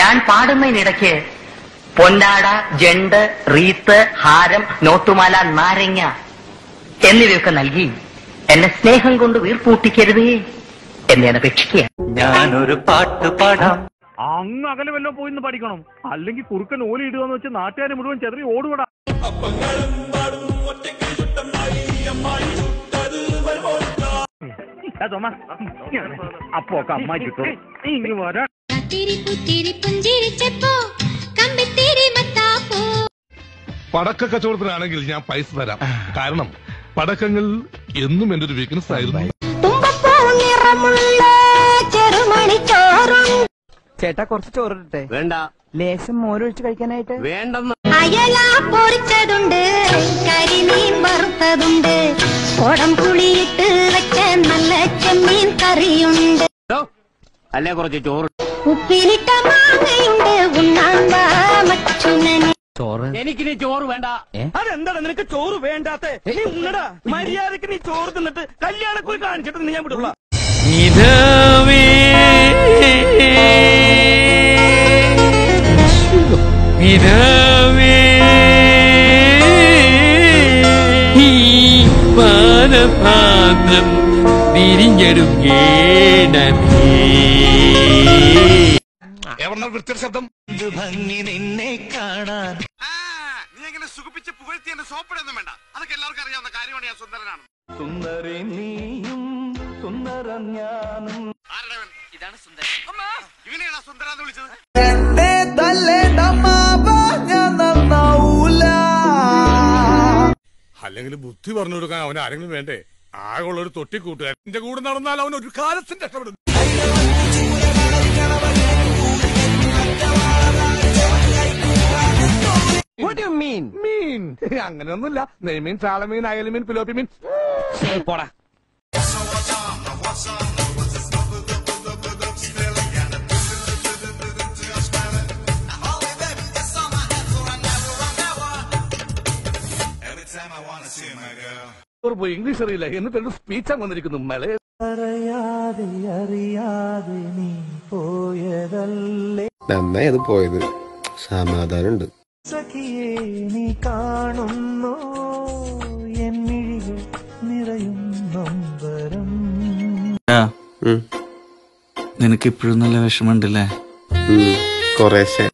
ഞാൻ പാടുന്നതിനിടയ്ക്ക് പൊന്നാട, ജണ്ട്, റീത്ത്, ഹാരം, നോട്ടുമാല, നാരങ്ങ എന്നിവയൊക്കെ നൽകി എന്നെ സ്നേഹം കൊണ്ട് വീർപ്പൂട്ടിക്കരുതേ എന്നെ അപേക്ഷിക്കുക. ഞാനൊരു പാട്ട് പാടാം. അങ്ങ് അകലെ വല്ലതും പോയിന്ന് പഠിക്കണം, അല്ലെങ്കിൽ കുറുക്കൻ ഓലി ഇടുകയെന്ന് വെച്ച് നാട്ടുകാരെ മുഴുവൻ ചെറിയ ഓടുകൂടാ. അപ്പൊ ഒക്കെ അമ്മായി കിട്ടും. ഇങ്ങ് വരാ. പടക്ക കച്ചവടത്തിനാണെങ്കിൽ ഞാൻ പൈസ തരാം. കാരണം പടക്കങ്ങൾ എന്നും എന്റെ ഒരു വീക്ക്നെസ് ആയിരുന്നു. ചേട്ടാ കുറച്ച് ചോറിട്ടെ. വേണ്ട. ലേശം മോരൊഴിച്ച് കഴിക്കാനായിട്ട്. വേണ്ടെന്ന്. അയല പൊരിച്ചതുണ്ട്, കരിമീൻ വറുത്തതുണ്ട്, കോടം പുളിയിട്ട് വെച്ച നല്ല ചെമ്മീൻ കറിയുണ്ട്, അല്ലേ കുറച്ച് ചോറ്. ഉപ്പിലിട്ട മാങ്ങയുണ്ട്, ഉണ്ണാൻ വാ മച്ചുനനെ. ചോറ് എനിക്കിനി ചോറ് വേണ്ട. അതെന്താണ് നിനക്ക് ചോറ് വേണ്ടാത്ത? നീ ഉണ്ണടാ, മര്യാദക്ക് നീ ചോറ് തിന്നിട്ട് കല്യാണക്കുറി കാണിച്ചിട്ട് നീ ഞാൻ വിടുള്ള. പാദപാദം ശബ്ദം ഭംഗി നിന്നെ കാണാൻ. നീ എങ്ങനെ സുഖിപ്പിച്ച് പുകഴ്ത്തി എന്നെ സോപ്പിടൊന്നും വേണ്ട, അതൊക്കെ എല്ലാവർക്കും അറിയാവുന്ന കാര്യമാണ്. ഞാൻ സുന്ദരനാണ്. സുന്ദരി നീയും സുന്ദരം ഞാനും. ഇതാണ് സുന്ദരൻ. ഇവനെയാണ് സുന്ദരാന്ന് വിളിച്ചത്. അല്ലെങ്കിൽ ബുദ്ധി പറഞ്ഞു കൊടുക്കാൻ അവൻ ആരെങ്കിലും വേണ്ടേ? ആകെയുള്ള ഒരു തൊട്ടി കൂട്ടുകാരൻ എന്റെ കൂടെ നടന്നാൽ അവൻ ഒരു കാലത്തിന് രക്ഷപ്പെടുന്നു. മീൻ അങ്ങനെയൊന്നുമില്ല. നെയ്മീൻ, ചാളമീൻ, അയലമീൻ, പിലോപ്പി മീൻ. പോടാ. പോയി ഇംഗ്ലീഷ് അറിയില്ല എന്നിട്ട് ഒരു സ്പീച്ച് വന്നിരിക്കുന്നു. അറിയാതെ അറിയാതെ നീ പോയതല്ലേ നന്നായി അത് പോയത്. സമാധാനമുണ്ട്. സഖിയേ നീ കാണുന്നു എന്നിഴികൾ നിറയും നൊമ്പരം. നിനക്ക് ഇപ്പോഴും നല്ല വിഷമമുണ്ടല്ലേ? കുറേശ്ശെ.